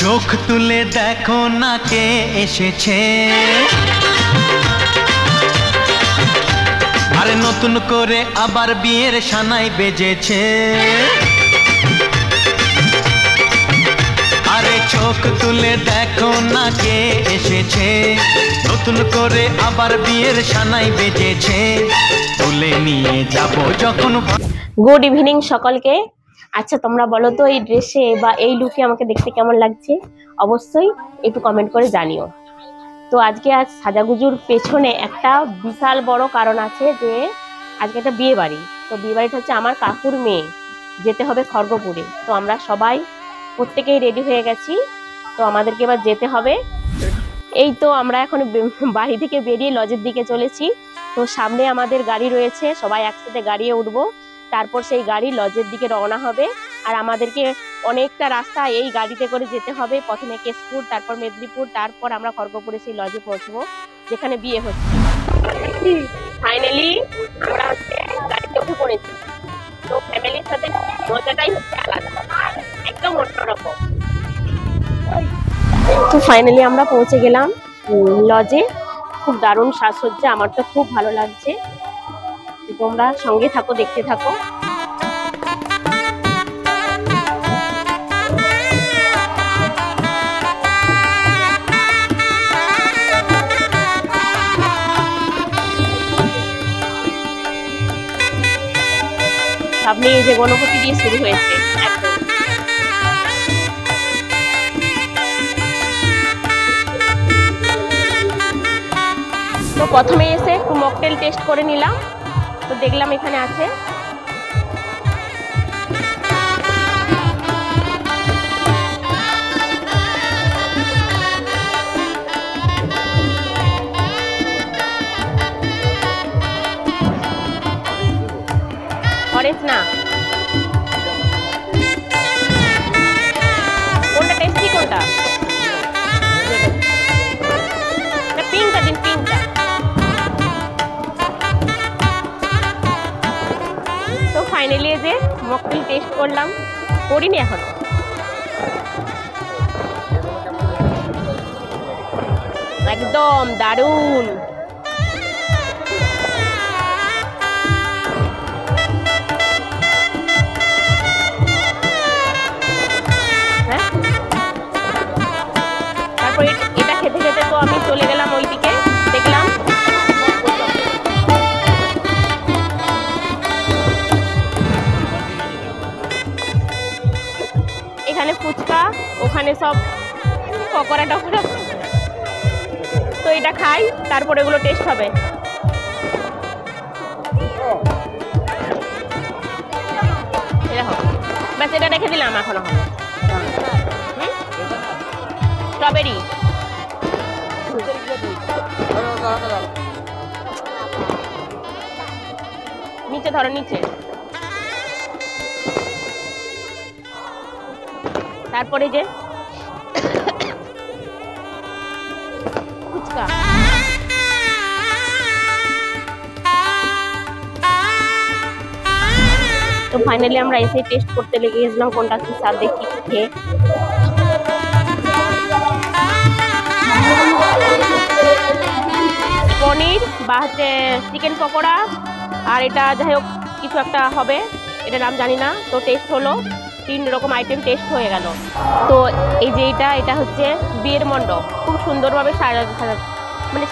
চোখ তুলে দেখো না কে এসেছে, আরে নতুন করে আবার বিয়ের সানাই বেজেছে। আরে চোখ তুলে দেখো না কে এসেছে, নতুন করে আবার বিয়ের সানাই বেজেছে। তুলে নিয়ে যাব যখন। গুড ইভিনিং সকলকে। আচ্ছা তোমরা বলো তো এই ড্রেসে বা এই লুকে আমাকে দেখতে কেমন লাগছে, অবশ্যই একটু কমেন্ট করে জানিও। তো আজ সাজাগুজুর পেছনে একটা বিশাল বড় কারণ আছে, যে আজকে একটা বিয়ে বাড়ি। তো বিয়ে বাড়িটা হচ্ছে আমার কাকুর মেয়ে, যেতে হবে খড়গপুরে। তো আমরা সবাই প্রত্যেকেই রেডি হয়ে গেছি, তো আমাদেরকে এবার যেতে হবে। এই তো আমরা এখন বাড়ি থেকে বেরিয়ে লজের দিকে চলেছি। তো সামনে আমাদের গাড়ি রয়েছে, সবাই একসাথে গাড়িয়ে উঠবো, তারপর সেই গাড়ি লজের দিকে রওনা হবে। আর আমাদেরকে অনেকটা রাস্তা এই গাড়িতে করে যেতে হবে, প্রথমে কেশপুর, তারপর মেদিনীপুর, তারপর আমরা খড়গপুরে সেই লজে পৌঁছবো যেখানে বিয়ে হচ্ছে। ফাইনালি আমরা গাড়িতে উঠে পড়েছি। তো ফ্যামিলির সাথে মজাটাই হচ্ছে আলাদা, একদম অন্যরকম। তো ফাইনালি আমরা পৌঁছে গেলাম লজে। খুব দারুণ সাজসজ্জা, আমার তো খুব ভালো লাগছে। তোমরা সঙ্গে থাকো, দেখতে থাকো। সামনে এই যে গণপতি দিয়ে শুরু হয়েছে একদম। তো প্রথমে এসে একটু মকটেল টেস্ট করে নিলাম, তো দেখলাম এখানে আছে। অরেঞ্জ না, কোনটা টেস্টি, কোনটা? পিঙ্কটা দিন, পিঙ্কটা। তো ফাইনালি যে মকটেল টেস্ট করলাম, করিনি এখনো। একদম দারুণ। তারপর এটা খেতে খেতে তো আমি চলে গেলাম ওইদিকে, দেখলাম এখানে ফুচকা, ওখানে সব পকোড়া টকোড়া। তো এটা খাই, তারপরে এগুলো টেস্ট হবে। এরকম ব্যাস, এটা রেখে দিলাম, এখনো হবে স্ট্রবেরি। নিচে ধরো, নিচে। তারপরে যে ফুচকা। তো ফাইনালি আমরা এসে টেস্ট করতে লেগে গেছিলাম কোনটা কি স্বাদ, দেখি খেয়ে। পনির বা হচ্ছে চিকেন পকোড়া, আর এটা যাই হোক কিছু একটা হবে, এটা নাম জানি না। তো টেস্ট হলো, 3 রকম আইটেম টেস্ট হয়ে গেল। তো এই যে এটা হচ্ছে বিয়ের মণ্ডপ, খুব সুন্দরভাবে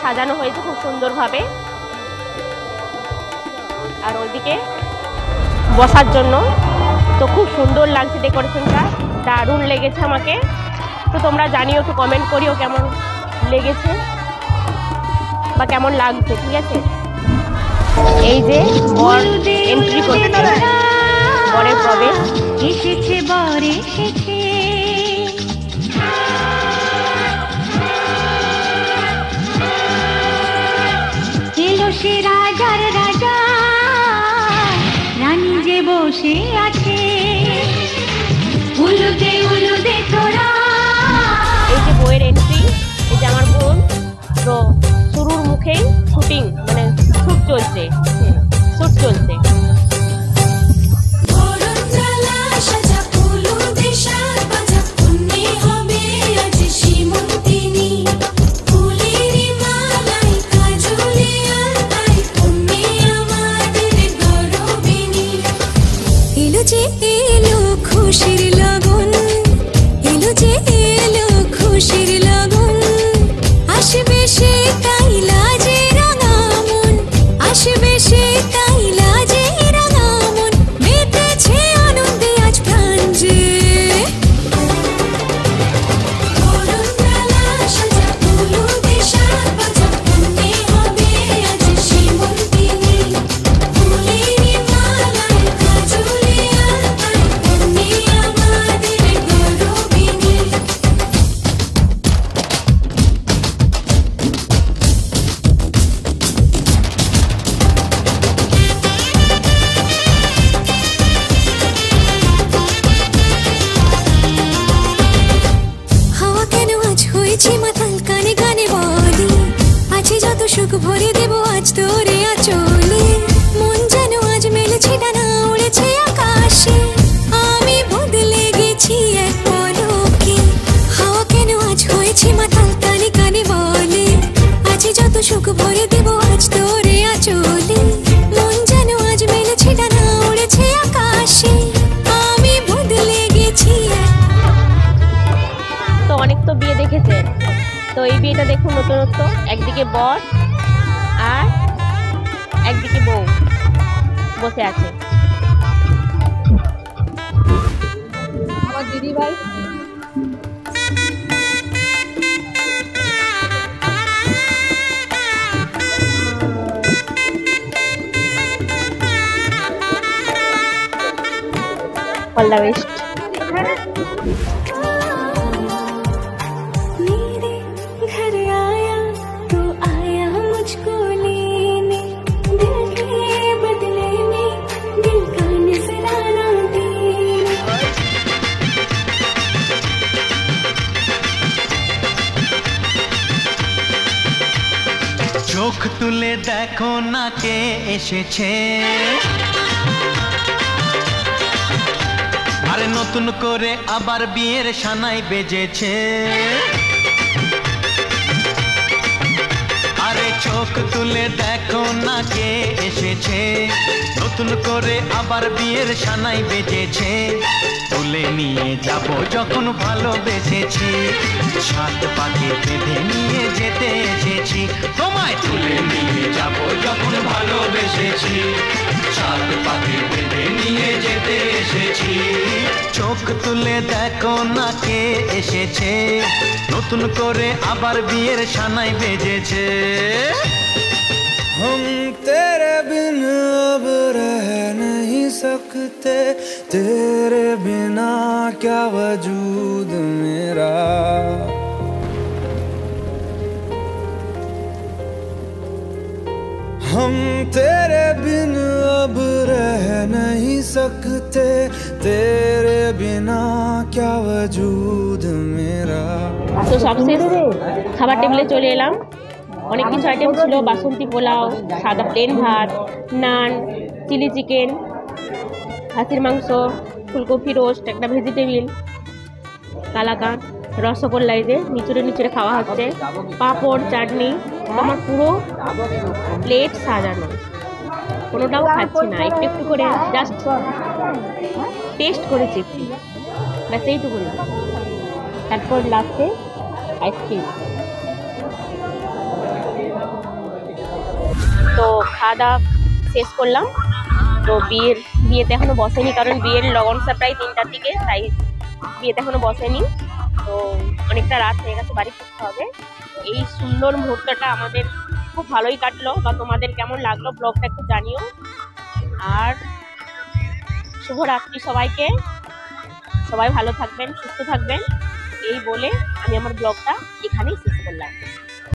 সাজানো হয়েছে, খুব সুন্দরভাবে। আর ওইদিকে বসার জন্য তো খুব সুন্দর লাগছে, ডেকোরেশনটা দারুণ লেগেছে আমাকে। তো তোমরা জানিও, একটু কমেন্ট করিও কেমন লেগেছে বা কেমন লাগছে, ঠিক আছে? এই যে বর এন্ট্রি করছে, বরের প্রবেশ। এসেছে বর এসেছে, এলো সে রাজার রাজা, রানী যে বসে আছে, উলুদে উলুদে তোরা। এই যে বইয়ের এন্ট্রি, এই যে আমার বোন। তো শুরুর মুখেই শুটিং, মানে শুট চলছে, শুট চলছে। অনেক তো বিয়ে দেখেছেন, তো এই বিয়েটা দেখুন নতুনত্ব। একদিকে বর আর একদিকে বউ বসে আছে। আমার দিদি ভাই অল দ্য বেস্ট। চোখ তুলে দেখো না কে এসেছে, আরে নতুন করে আবার বিয়ের সানাই বেজেছে। আরে চোখ তুলে দেখো না কে এসেছে, নতুন করে আবার বিয়ের সানাই বেজেছে। তুলে নিয়ে যাব যখন ভালোবেসেছি, সাত পাকে বেঁধে নিয়ে যেতে এসেছি। তোমায় তুলে নিয়ে যাব যখন ভালোবেসেছি, সাত পাকে বেঁধে নিয়ে যেতে এসেছি। চোখ তুলে দেখো না কে এসেছে, নতুন করে আবার বিয়ের সানাই বেজেছে। हम तेरे बिन अब रह नहीं सकते, तेरे बिना क्या वजूद मेरा। हम तेरे बिन अब रह नहीं सकते, तेरे बिना क्या वजूद मेरा। তো সবশেষ খাবার টেবিলে চলে এলাম। অনেক কিছু আইটেম ছিল, বাসন্তী পোলাও, সাদা প্লেন ভাত, নান, চিলি চিকেন, খাসির মাংস, ফুলকপি রোস্ট, একটা ভেজিটেবিল, কালাকাঁদ, রসগোল্লা, যে নিচুড়ে নিচুড়ে খাওয়া হচ্ছে, পাঁপড়, চাটনি। আমার পুরো প্লেট সাজানো, কোনোটাও খাচ্ছি না, একটু একটু করে জাস্ট টেস্ট করেছি একটু, ব্যাস এইটুকু না। তারপর লাস্টে আইসক্রিম। তো খাওয়া দাওয়া শেষ করলাম। তো বিয়েতে এখনো বসেনি, কারণ বিয়ের লগনটা প্রায় 3টার দিকে, তাই বিয়েতে এখনো বসেনি। তো অনেকটা রাত হয়ে গেছে, বাড়ি ফিরতে হবে। এই সুন্দর মুহূর্তটা আমাদের খুব ভালোই কাটলো, বা তোমাদের কেমন লাগলো ব্লগটা একটু জানিও। আর শুভরাত্রি সবাইকে, সবাই ভালো থাকবেন, সুস্থ থাকবেন, এই বলে আমি আমার ব্লগটা এখানেই শেষ করলাম।